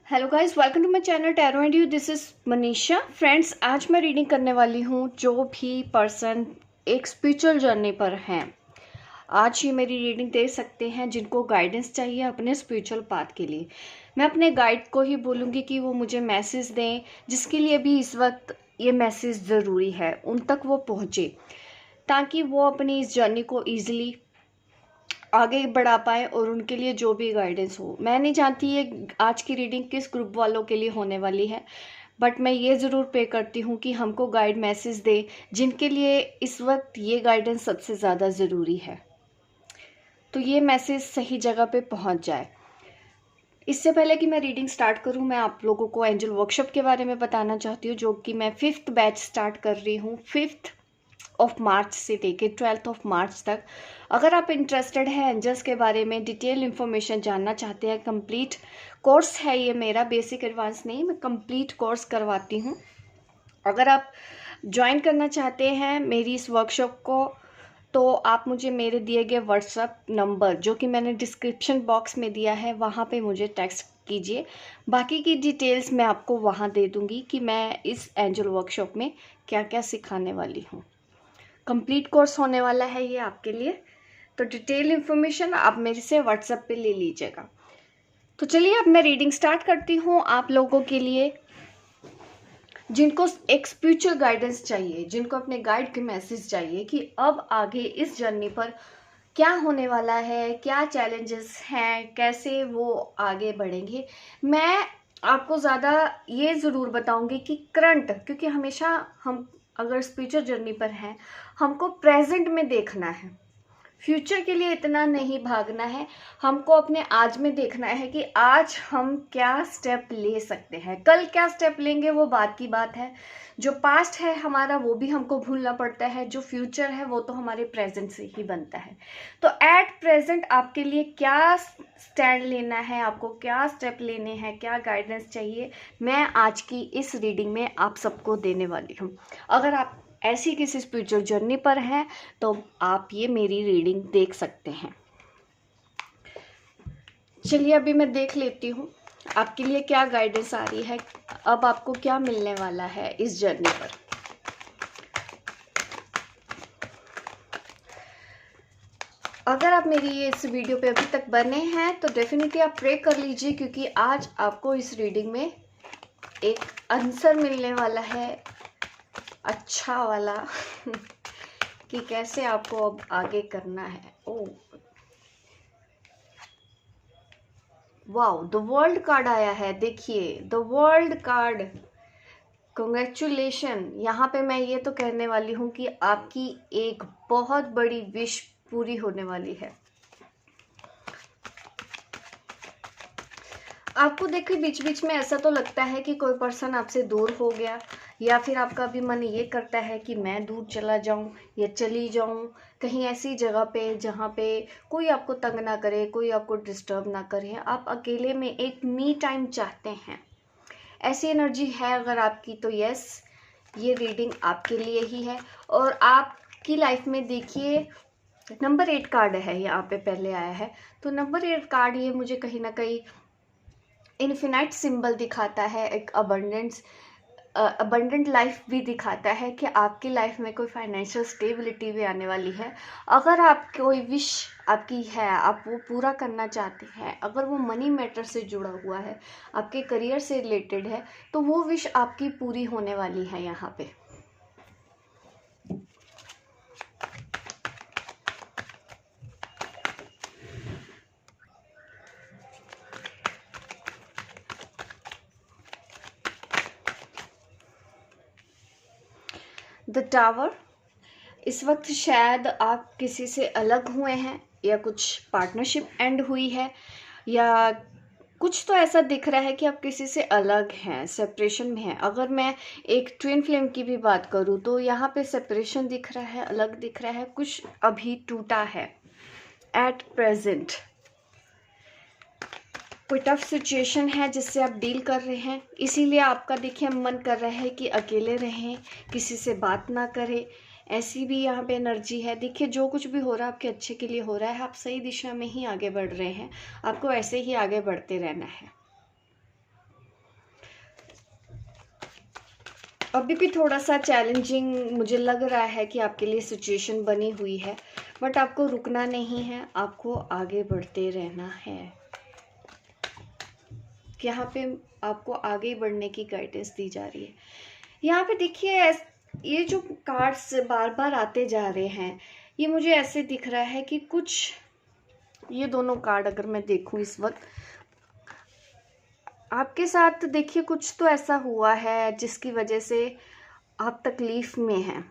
Hello guys, welcome to my channel tarot and you. This is Manisha. Friends, आज मैं reading करने वाली हूँ जो भी पर्सन एक स्पिरिचुअल जर्नी पर हैं, आज ये मेरी रीडिंग दे सकते हैं। जिनको गाइडेंस चाहिए अपने स्पिरिचुअल पाथ के लिए, मैं अपने गाइड को ही बोलूँगी कि वो मुझे मैसेज दें, जिसके लिए भी इस वक्त ये मैसेज ज़रूरी है, उन तक वो पहुँचे, ताकि वो अपनी इस जर्नी को ईजिली आगे बढ़ा पाए और उनके लिए जो भी गाइडेंस हो। मैं नहीं जानती ये आज की रीडिंग किस ग्रुप वालों के लिए होने वाली है, बट मैं ये ज़रूर पे करती हूँ कि हमको गाइड मैसेज दे जिनके लिए इस वक्त ये गाइडेंस सबसे ज़्यादा ज़रूरी है, तो ये मैसेज सही जगह पे पहुँच जाए। इससे पहले कि मैं रीडिंग स्टार्ट करूं, मैं आप लोगों को एंजल वर्कशॉप के बारे में बताना चाहती हूँ, जो कि मैं 5th बैच स्टार्ट कर रही हूँ 5th ऑफ मार्च से लेके 12th ऑफ मार्च तक। अगर आप इंटरेस्टेड हैं एंजल्स के बारे में डिटेल इन्फॉर्मेशन जानना चाहते हैं, कंप्लीट कोर्स है ये मेरा, बेसिक एडवांस नहीं, मैं कंप्लीट कोर्स करवाती हूँ। अगर आप ज्वाइन करना चाहते हैं मेरी इस वर्कशॉप को, तो आप मुझे मेरे दिए गए व्हाट्सएप नंबर, जो कि मैंने डिस्क्रिप्शन बॉक्स में दिया है, वहाँ पे मुझे टेक्स्ट कीजिए। बाकी की डिटेल्स मैं आपको वहाँ दे दूँगी कि मैं इस एंजल वर्कशॉप में क्या क्या सिखाने वाली हूँ। कंप्लीट कोर्स होने वाला है ये आपके लिए, तो डिटेल इन्फॉर्मेशन आप मेरे से व्हाट्सएप पे ले लीजिएगा। तो चलिए अब मैं रीडिंग स्टार्ट करती हूँ आप लोगों के लिए जिनको एक स्पिरिचुअल गाइडेंस चाहिए, जिनको अपने गाइड के मैसेज चाहिए कि अब आगे इस जर्नी पर क्या होने वाला है, क्या चैलेंजेस हैं, कैसे वो आगे बढ़ेंगे। मैं आपको ज़्यादा ये ज़रूर बताऊंगी कि करंट, क्योंकि हमेशा हम अगर स्पिरिचुअल जर्नी पर हैं, हमको प्रेजेंट में देखना है, फ्यूचर के लिए इतना नहीं भागना है। हमको अपने आज में देखना है कि आज हम क्या स्टेप ले सकते हैं, कल क्या स्टेप लेंगे वो बात की बात है। जो पास्ट है हमारा वो भी हमको भूलना पड़ता है, जो फ्यूचर है वो तो हमारे प्रेजेंट से ही बनता है। तो एट प्रेजेंट आपके लिए क्या स्टैंड लेना है, आपको क्या स्टेप लेने हैं, क्या गाइडेंस चाहिए, मैं आज की इस रीडिंग में आप सबको देने वाली हूँ। अगर आप ऐसी किसी स्पिरिचुअल जर्नी पर हैं तो आप ये मेरी रीडिंग देख सकते हैं। चलिए अभी मैं देख लेती हूँ आपके लिए क्या गाइडेंस आ रही है, अब आपको क्या मिलने वाला है इस जर्नी पर। अगर आप मेरी ये इस वीडियो पे अभी तक बने हैं तो डेफिनेटली आप प्रे कर लीजिए, क्योंकि आज आपको इस रीडिंग में एक आंसर मिलने वाला है, अच्छा वाला कि कैसे आपको अब आगे करना है। Oh wow, the world card आया है, देखिए द वर्ल्ड कार्ड। कंग्रेचुलेशन। यहाँ पे मैं ये तो कहने वाली हूँ कि आपकी एक बहुत बड़ी विश पूरी होने वाली है। आपको देखिए बीच बीच में ऐसा तो लगता है कि कोई पर्सन आपसे दूर हो गया, या फिर आपका भी मन ये करता है कि मैं दूर चला जाऊं या चली जाऊं कहीं ऐसी जगह पे जहाँ पे कोई आपको तंग ना करे, कोई आपको डिस्टर्ब ना करे, आप अकेले में एक मी टाइम चाहते हैं। ऐसी एनर्जी है अगर आपकी, तो यस, ये रीडिंग आपके लिए ही है। और आपकी लाइफ में देखिए नंबर 8 कार्ड है यहाँ पे पहले आया है, तो नंबर 8 कार्ड ये मुझे कहीं ना कहीं इन्फिनाइट सिंबल दिखाता है, एक अबंडेंट लाइफ भी दिखाता है कि आपकी लाइफ में कोई फाइनेंशियल स्टेबिलिटी भी आने वाली है। अगर आप कोई विश आपकी है, आप वो पूरा करना चाहते हैं, अगर वो मनी मैटर से जुड़ा हुआ है, आपके करियर से रिलेटेड है, तो वो विश आपकी पूरी होने वाली है यहाँ पे। द टावर, इस वक्त शायद आप किसी से अलग हुए हैं, या कुछ पार्टनरशिप एंड हुई है, या कुछ तो ऐसा दिख रहा है कि आप किसी से अलग हैं, सेपरेशन में हैं। अगर मैं एक ट्विन फ्लेम की भी बात करूं तो यहाँ पे सेपरेशन दिख रहा है, अलग दिख रहा है, कुछ अभी टूटा है एट प्रेजेंट। कोई टफ सिचुएशन है जिससे आप डील कर रहे हैं, इसीलिए आपका देखिए मन कर रहा है कि अकेले रहें, किसी से बात ना करें। ऐसी भी यहाँ पे एनर्जी है। देखिए जो कुछ भी हो रहा है आपके अच्छे के लिए हो रहा है, आप सही दिशा में ही आगे बढ़ रहे हैं, आपको ऐसे ही आगे बढ़ते रहना है। अभी भी थोड़ा सा चैलेंजिंग मुझे लग रहा है कि आपके लिए सिचुएशन बनी हुई है, बट आपको रुकना नहीं है, आपको आगे बढ़ते रहना है। यहाँ पे आपको आगे बढ़ने की गाइडेंस दी जा रही है। यहाँ पे देखिए, ये जो कार्ड्स बार बार आते जा रहे हैं, ये मुझे ऐसे दिख रहा है कि कुछ, ये दोनों कार्ड अगर मैं देखूं इस वक्त आपके साथ, देखिए कुछ तो ऐसा हुआ है जिसकी वजह से आप तकलीफ में हैं।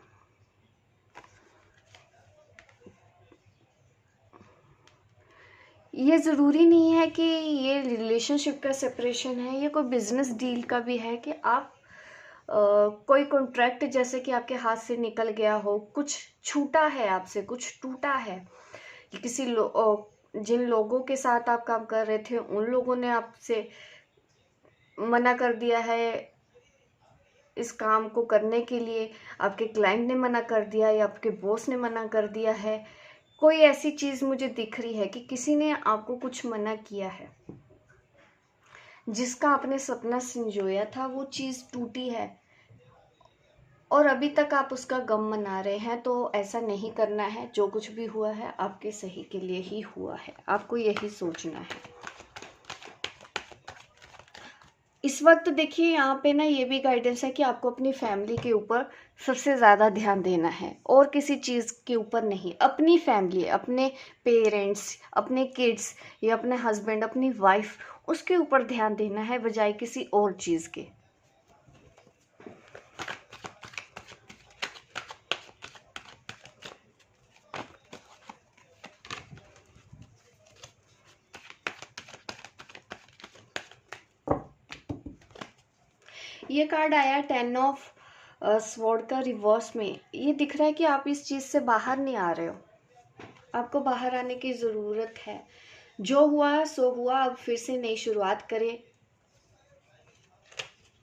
ये ज़रूरी नहीं है कि ये रिलेशनशिप का सेपरेशन है, ये कोई बिजनेस डील का भी है कि आप कोई कॉन्ट्रैक्ट जैसे कि आपके हाथ से निकल गया हो, कुछ छूटा है आपसे, कुछ टूटा है। किसी जिन लोगों के साथ आप काम कर रहे थे उन लोगों ने आपसे मना कर दिया है इस काम को करने के लिए, आपके क्लाइंट ने मना कर दिया या आपके बॉस ने मना कर दिया है। कोई ऐसी चीज़ मुझे दिख रही है कि किसी ने आपको कुछ मना किया है, जिसका आपने सपना संजोया था वो चीज़ टूटी है और अभी तक आप उसका गम मना रहे हैं। तो ऐसा नहीं करना है, जो कुछ भी हुआ है आपके सही के लिए ही हुआ है, आपको यही सोचना है इस वक्त। देखिए यहाँ पे ना ये भी गाइडेंस है कि आपको अपनी फैमिली के ऊपर सबसे ज़्यादा ध्यान देना है और किसी चीज़ के ऊपर नहीं। अपनी फैमिली, अपने पेरेंट्स, अपने किड्स या अपने हस्बैंड, अपनी वाइफ, उसके ऊपर ध्यान देना है बजाय किसी और चीज़ के। ये कार्ड आया 10 ऑफ स्वॉर्ड का रिवर्स में। ये दिख रहा है कि आप इस चीज़ से बाहर नहीं आ रहे हो, आपको बाहर आने की ज़रूरत है। जो हुआ सो हुआ, अब फिर से नई शुरुआत करें,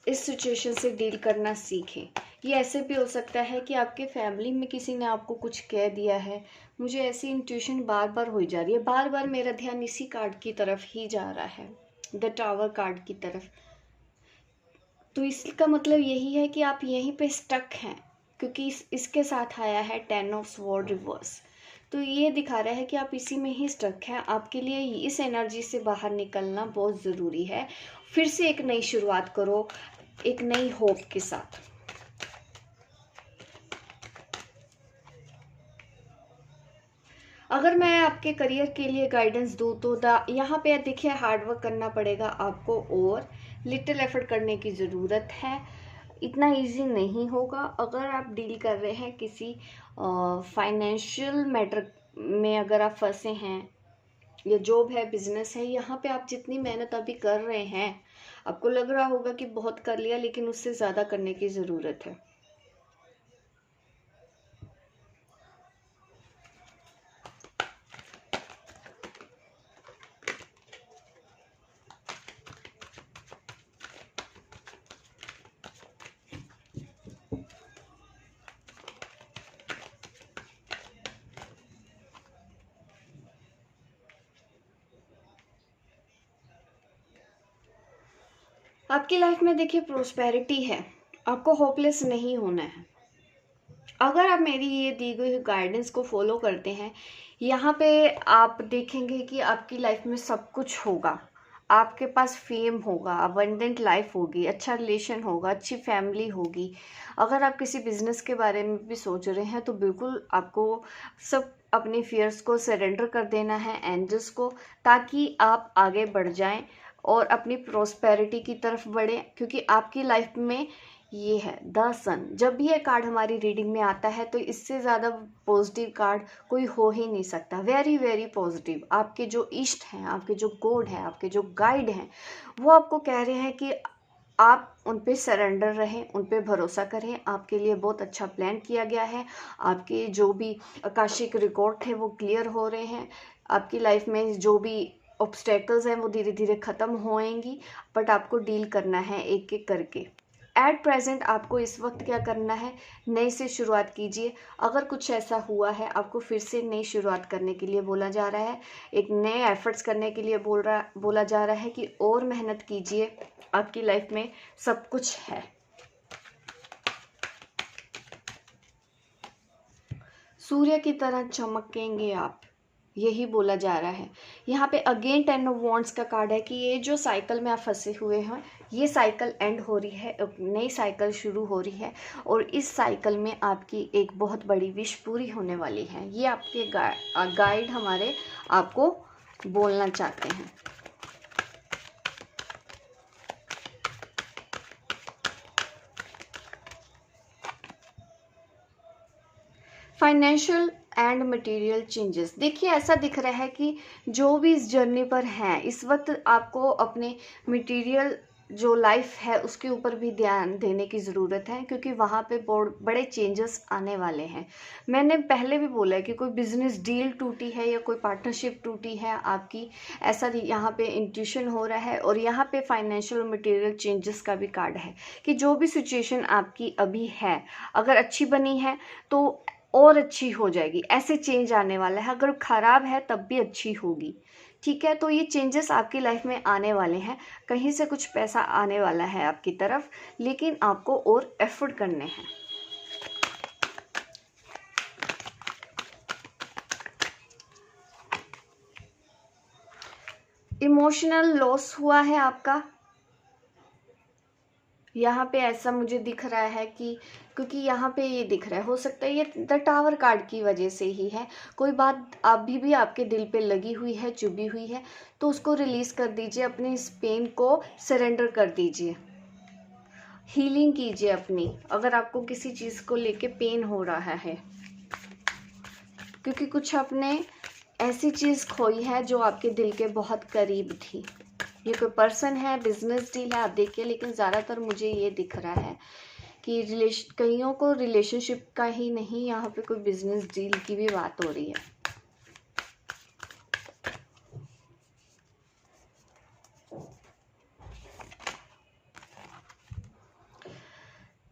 इस सिचुएशन से डील करना सीखें। ये ऐसे भी हो सकता है कि आपके फैमिली में किसी ने आपको कुछ कह दिया है। मुझे ऐसी इंट्यूशन बार बार हो जा रही है, बार बार मेरा ध्यान इसी कार्ड की तरफ ही जा रहा है, द टावर कार्ड की तरफ। तो इसका मतलब यही है कि आप यहीं पे स्टक हैं, क्योंकि इसके साथ आया है 10 ऑफ स्वॉर्ड रिवर्स। तो ये दिखा रहा है कि आप इसी में ही स्टक हैं। आपके लिए इस एनर्जी से बाहर निकलना बहुत ज़रूरी है। फिर से एक नई शुरुआत करो, एक नई होप के साथ। अगर मैं आपके करियर के लिए गाइडेंस दूँ तो यहाँ पे देखिए, हार्डवर्क करना पड़ेगा आपको और लिटिल एफर्ट करने की ज़रूरत है। इतना इजी नहीं होगा। अगर आप डील कर रहे हैं किसी फाइनेंशियल मैटर में, अगर आप फंसे हैं, या जॉब है, बिजनेस है, यहाँ पे आप जितनी मेहनत अभी कर रहे हैं, आपको लग रहा होगा कि बहुत कर लिया, लेकिन उससे ज़्यादा करने की ज़रूरत है। आपकी लाइफ में देखिए प्रोस्पेरिटी है, आपको होपलेस नहीं होना है। अगर आप मेरी ये दी गई गाइडेंस को फॉलो करते हैं, यहाँ पे आप देखेंगे कि आपकी लाइफ में सब कुछ होगा। आपके पास फेम होगा, अबंडेंट लाइफ होगी, अच्छा रिलेशन होगा, अच्छी फैमिली होगी। अगर आप किसी बिजनेस के बारे में भी सोच रहे हैं तो बिल्कुल आपको सब अपने फियर्स को सरेंडर कर देना है एंजल्स को, ताकि आप आगे बढ़ जाएं और अपनी प्रोस्पेरिटी की तरफ बढ़ें। क्योंकि आपकी लाइफ में ये है द सन। जब भी ये कार्ड हमारी रीडिंग में आता है तो इससे ज़्यादा पॉजिटिव कार्ड कोई हो ही नहीं सकता। Very very positive. आपके जो इष्ट हैं, आपके जो गॉड हैं, आपके जो गाइड हैं, वो आपको कह रहे हैं कि आप उन पे सरेंडर रहें, उन पे भरोसा करें। आपके लिए बहुत अच्छा प्लान किया गया है। आपके जो भी आकाशिक रिकॉर्ड थे वो क्लियर हो रहे हैं। आपकी लाइफ में जो भी ऑब्स्टेकल्स हैं वो धीरे धीरे ख़त्म होएंगी, बट आपको डील करना है एक एक करके। एट प्रेजेंट आपको इस वक्त क्या करना है, नए से शुरुआत कीजिए। अगर कुछ ऐसा हुआ है, आपको फिर से नई शुरुआत करने के लिए बोला जा रहा है, एक नए एफर्ट्स करने के लिए बोला जा रहा है कि और मेहनत कीजिए। आपकी लाइफ में सब कुछ है। सूर्य की तरह चमकेंगे आप, यही बोला जा रहा है। यहाँ पे अगेन 10 ऑफ वॉन्ड्स का कार्ड है कि ये जो साइकिल में आप फंसे हुए हैं, ये साइकिल एंड हो रही है, एक नई साइकिल शुरू हो रही है और इस साइकिल में आपकी एक बहुत बड़ी विश पूरी होने वाली है। ये आपके गाइड हमारे आपको बोलना चाहते हैं। फाइनेंशियल एंड मटेरियल चेंजेस, देखिए ऐसा दिख रहा है कि जो भी इस जर्नी पर हैं इस वक्त आपको अपने मटेरियल जो लाइफ है उसके ऊपर भी ध्यान देने की ज़रूरत है, क्योंकि वहाँ पे बड़े चेंजेस आने वाले हैं। मैंने पहले भी बोला है कि कोई बिजनेस डील टूटी है या कोई पार्टनरशिप टूटी है आपकी, ऐसा यहाँ पे इंट्यूशन हो रहा है। और यहाँ पे फाइनेंशियल और मटेरियल चेंजेस का भी कार्ड है कि जो भी सिचुएशन आपकी अभी है अगर अच्छी बनी है तो और अच्छी हो जाएगी, ऐसे चेंज आने वाला है। अगर ख़राब है तब भी अच्छी होगी, ठीक है। तो ये चेंजेस आपकी लाइफ में आने वाले हैं, कहीं से कुछ पैसा आने वाला है आपकी तरफ, लेकिन आपको और एफर्ट करने हैं। इमोशनल लॉस हुआ है आपका, यहाँ पे ऐसा मुझे दिख रहा है कि क्योंकि यहाँ पे ये दिख रहा है, हो सकता है ये द टावर कार्ड की वजह से ही है। कोई बात अभी भी आपके दिल पे लगी हुई है, चुभी हुई है, तो उसको रिलीज़ कर दीजिए, अपने इस पेन को सरेंडर कर दीजिए, हीलिंग कीजिए अपनी। अगर आपको किसी चीज़ को लेके पेन हो रहा है, क्योंकि कुछ आपने ऐसी चीज़ खोई है जो आपके दिल के बहुत करीब थी। ये कोई पर्सन है, बिजनेस डील है, आप देखिए, लेकिन ज़्यादातर मुझे ये दिख रहा है कि कईयों को रिलेशनशिप का ही नहीं, यहाँ पे कोई बिजनेस डील की भी बात हो रही है।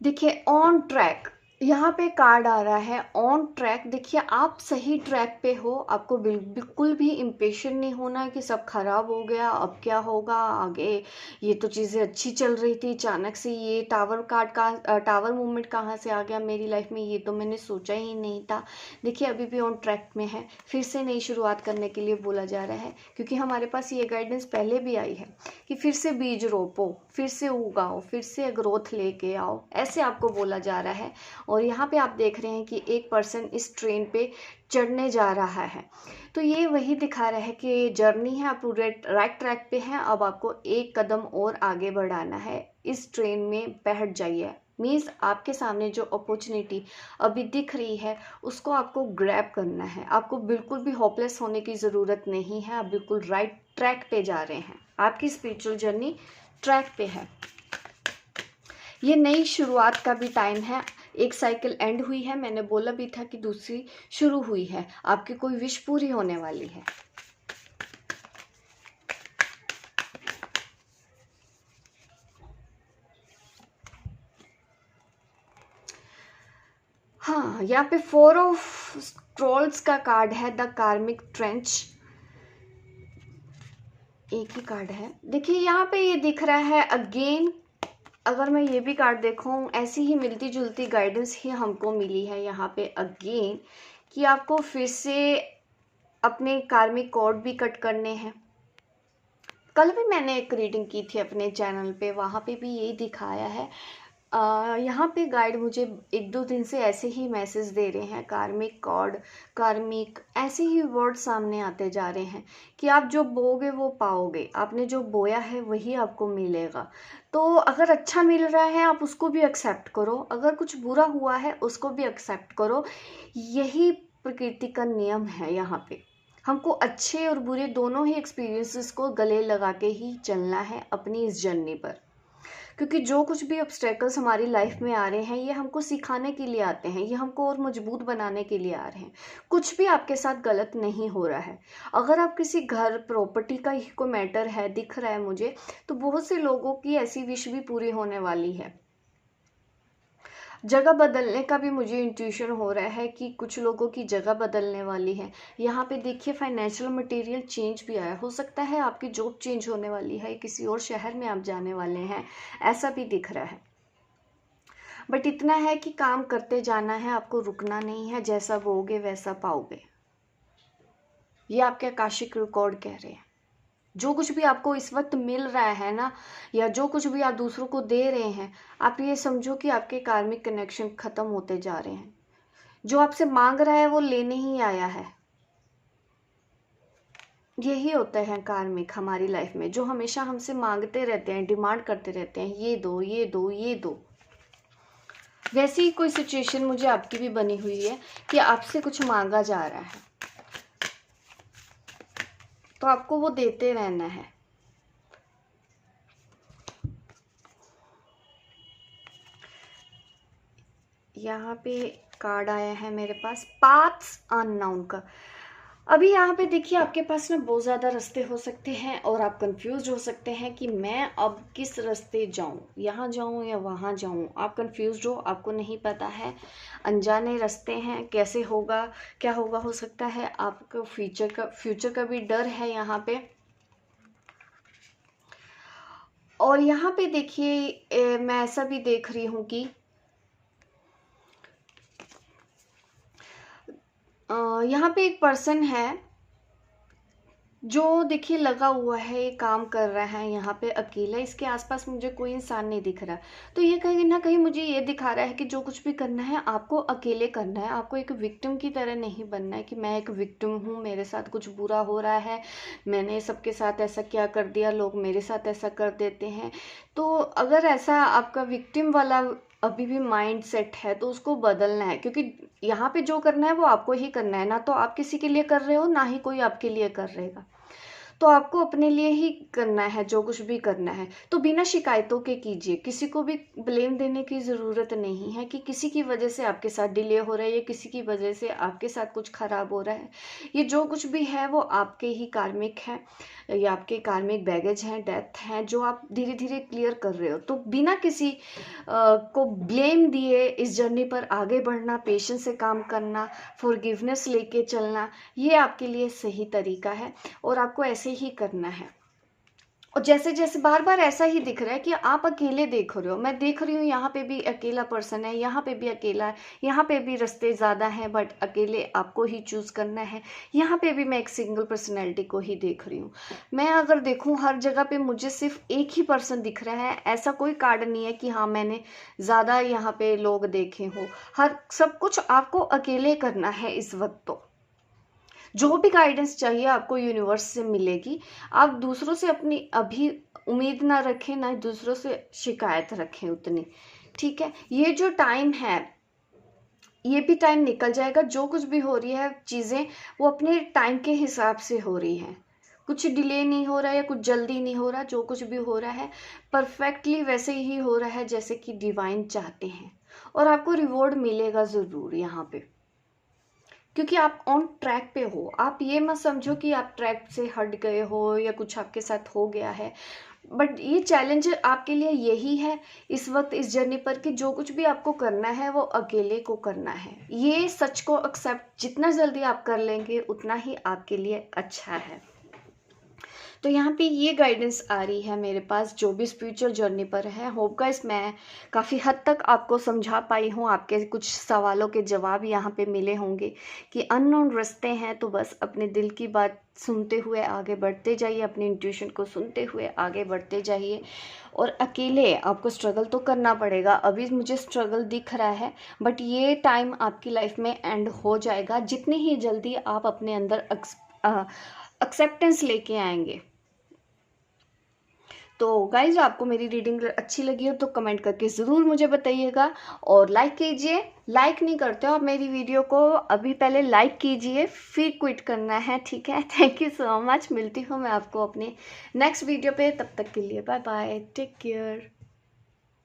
देखिए ऑन ट्रैक, यहाँ पे कार्ड आ रहा है ऑन ट्रैक। देखिए आप सही ट्रैक पे हो, आपको बिल्कुल भी इम्पेशेंट नहीं होना है कि सब खराब हो गया, अब क्या होगा आगे, ये तो चीज़ें अच्छी चल रही थी, अचानक से ये टावर कार्ड का टावर मूवमेंट कहाँ से आ गया मेरी लाइफ में, ये तो मैंने सोचा ही नहीं था। देखिए अभी भी ऑन ट्रैक में है, फिर से नई शुरुआत करने के लिए बोला जा रहा है, क्योंकि हमारे पास ये गाइडेंस पहले भी आई है कि फिर से बीज रोपो, फिर से उगाओ, फिर से ग्रोथ लेके आओ, ऐसे आपको बोला जा रहा है। और यहाँ पे आप देख रहे हैं कि एक पर्सन इस ट्रेन पे चढ़ने जा रहा है, तो ये वही दिखा रहा है कि जर्नी है, आप राइट ट्रैक पे हैं, अब आपको एक कदम और आगे बढ़ाना है, इस ट्रेन में बैठ जाइए। मीन्स आपके सामने जो अपॉर्चुनिटी अभी दिख रही है उसको आपको ग्रैब करना है, आपको बिल्कुल भी होपलेस होने की ज़रूरत नहीं है, आप बिल्कुल राइट ट्रैक पे जा रहे हैं, आपकी स्पिरिचुअल जर्नी ट्रैक पे है। ये नई शुरुआत का भी टाइम है, एक साइकिल एंड हुई है, मैंने बोला भी था कि दूसरी शुरू हुई है, आपकी कोई विश पूरी होने वाली है। हाँ, यहाँ पे 4 ऑफ स्क्रॉल्स का कार्ड है, द कार्मिक ट्रेंच, एक ही कार्ड है। देखिए यहाँ पे ये दिख रहा है अगेन, अगर मैं ये भी कार्ड देखूं, ऐसी ही मिलती जुलती गाइडेंस ही हमको मिली है यहाँ पे अगेन, कि आपको फिर से अपने कार्मिक कॉर्ड भी कट करने हैं। कल भी मैंने एक रीडिंग की थी अपने चैनल पे, वहाँ पे भी यही दिखाया है। यहाँ पे गाइड मुझे 1-2 दिन से ऐसे ही मैसेज दे रहे हैं, कार्मिक कॉर्ड, कार्मिक, ऐसे ही वर्ड सामने आते जा रहे हैं कि आप जो बोगे वो पाओगे, आपने जो बोया है वही आपको मिलेगा। तो अगर अच्छा मिल रहा है आप उसको भी एक्सेप्ट करो, अगर कुछ बुरा हुआ है उसको भी एक्सेप्ट करो, यही प्रकृति का नियम है। यहाँ पे हमको अच्छे और बुरे दोनों ही एक्सपीरियंसेस को गले लगा के ही चलना है अपनी इस जर्नी पर, क्योंकि जो कुछ भी ऑब्स्टेकल्स हमारी लाइफ में आ रहे हैं ये हमको सिखाने के लिए आते हैं, ये हमको और मजबूत बनाने के लिए आ रहे हैं। कुछ भी आपके साथ गलत नहीं हो रहा है। अगर आप किसी घर प्रॉपर्टी का ही कोई मैटर है दिख रहा है मुझे, तो बहुत से लोगों की ऐसी विश भी पूरी होने वाली है। जगह बदलने का भी मुझे इंट्यूशन हो रहा है कि कुछ लोगों की जगह बदलने वाली है। यहाँ पे देखिए फाइनेंशियल मटेरियल चेंज भी आया, हो सकता है आपकी जॉब चेंज होने वाली है, किसी और शहर में आप जाने वाले हैं, ऐसा भी दिख रहा है। बट इतना है कि काम करते जाना है, आपको रुकना नहीं है। जैसा बोओगे वैसा पाओगे, ये आपके आकाशिक रिकॉर्ड कह रहे हैं। जो कुछ भी आपको इस वक्त मिल रहा है ना, या जो कुछ भी आप दूसरों को दे रहे हैं, आप ये समझो कि आपके कार्मिक कनेक्शन खत्म होते जा रहे हैं। जो आपसे मांग रहा है वो लेने ही आया है। यही होता है कार्मिक हमारी लाइफ में, जो हमेशा हमसे मांगते रहते हैं, डिमांड करते रहते हैं, ये दो ये दो ये दो। वैसी ही कोई सिचुएशन मुझे आपकी भी बनी हुई है कि आपसे कुछ मांगा जा रहा है, तो आपको वो देते रहना है। यहाँ पे कार्ड आया है मेरे पास, पाथ्स अननोन का। अभी यहाँ पे देखिए, आपके पास ना बहुत ज़्यादा रास्ते हो सकते हैं और आप कंफ्यूज हो सकते हैं कि मैं अब किस रास्ते जाऊँ, यहाँ जाऊँ या वहाँ जाऊँ। आप कंफ्यूज हो, आपको नहीं पता है, अनजाने रास्ते हैं, कैसे होगा क्या होगा। हो सकता है आपको फ्यूचर का भी डर है यहाँ पे। और यहाँ पे देखिए, मैं ऐसा भी देख रही हूँ कि यहाँ पे एक पर्सन है जो देखिए लगा हुआ है, काम कर रहा है यहाँ पे अकेला। इसके आसपास मुझे कोई इंसान नहीं दिख रहा। तो ये कहीं ना कहीं मुझे ये दिखा रहा है कि जो कुछ भी करना है आपको अकेले करना है। आपको एक विक्टिम की तरह नहीं बनना है कि मैं एक विक्टिम हूँ, मेरे साथ कुछ बुरा हो रहा है, मैंने सबके साथ ऐसा क्या कर दिया, लोग मेरे साथ ऐसा कर देते हैं। तो अगर ऐसा आपका विक्टिम वाला अभी भी माइंड सेट है तो उसको बदलना है, क्योंकि यहाँ पे जो करना है वो आपको ही करना है। ना तो आप किसी के लिए कर रहे हो, ना ही कोई आपके लिए कर रहेगा। तो आपको अपने लिए ही करना है जो कुछ भी करना है। तो बिना शिकायतों के कीजिए, किसी को भी ब्लेम देने की ज़रूरत नहीं है कि किसी की वजह से आपके साथ डिले हो रहा है या किसी की वजह से आपके साथ कुछ खराब हो रहा है। ये जो कुछ भी है वो आपके ही कार्मिक है, या आपके कार्मिक बैगेज हैं, डेथ हैं, जो आप धीरे धीरे क्लियर कर रहे हो। तो बिना किसी को ब्लेम दिए इस जर्नी पर आगे बढ़ना, पेशेंस से काम करना, फॉरगिवनेस लेके चलना, ये आपके लिए सही तरीका है और आपको ऐसे ही करना है। और जैसे जैसे बार बार ऐसा ही दिख रहा है कि आप अकेले देख रहे हो, मैं देख रही हूँ यहाँ पे भी अकेला पर्सन है, यहाँ पे भी अकेला है, यहाँ पे भी रास्ते ज़्यादा हैं बट अकेले आपको ही चूज़ करना है। यहाँ पे भी मैं एक सिंगल पर्सनैलिटी को ही देख रही हूँ। मैं अगर देखूँ हर जगह पे मुझे सिर्फ एक ही पर्सन दिख रहा है। ऐसा कोई कार्ड नहीं है कि हाँ मैंने ज़्यादा यहाँ पे लोग देखे हो। सब कुछ आपको अकेले करना है इस वक्त। तो जो भी गाइडेंस चाहिए आपको यूनिवर्स से मिलेगी। आप दूसरों से अपनी अभी उम्मीद ना रखें, ना दूसरों से शिकायत रखें उतनी, ठीक है। ये जो टाइम है ये भी टाइम निकल जाएगा। जो कुछ भी हो रही है चीज़ें वो अपने टाइम के हिसाब से हो रही हैं। कुछ डिले नहीं हो रहा है या कुछ जल्दी नहीं हो रहा। जो कुछ भी हो रहा है परफेक्टली वैसे ही हो रहा है जैसे कि डिवाइन चाहते हैं। और आपको रिवॉर्ड मिलेगा ज़रूर यहाँ पे, क्योंकि आप ऑन ट्रैक पे हो। आप ये मत समझो कि आप ट्रैक से हट गए हो या कुछ आपके साथ हो गया है। बट ये चैलेंज आपके लिए यही है इस वक्त इस जर्नी पर कि जो कुछ भी आपको करना है वो अकेले को करना है। ये सच को एक्सेप्ट जितना जल्दी आप कर लेंगे उतना ही आपके लिए अच्छा है। तो यहाँ पे ये गाइडेंस आ रही है मेरे पास जो भी स्पिरिचुअल जर्नी पर है। होप गाइस मैं काफ़ी हद तक आपको समझा पाई हूँ। आपके कुछ सवालों के जवाब यहाँ पे मिले होंगे कि अननोन रास्ते हैं, तो बस अपने दिल की बात सुनते हुए आगे बढ़ते जाइए, अपनी इंट्यूशन को सुनते हुए आगे बढ़ते जाइए। और अकेले आपको स्ट्रगल तो करना पड़ेगा। अभी मुझे स्ट्रगल दिख रहा है बट ये टाइम आपकी लाइफ में एंड हो जाएगा जितनी ही जल्दी आप अपने अंदर एक्सेप्टेंस लेके आएंगे। तो गाइज आपको मेरी रीडिंग अच्छी लगी हो तो कमेंट करके ज़रूर मुझे बताइएगा और लाइक कीजिए। लाइक नहीं करते हो आप मेरी वीडियो को, अभी पहले लाइक कीजिए फिर क्विट करना है, ठीक है। Thank you so much. मिलती हूँ मैं आपको अपने नेक्स्ट वीडियो पे, तब तक के लिए बाय बाय, टेक केयर।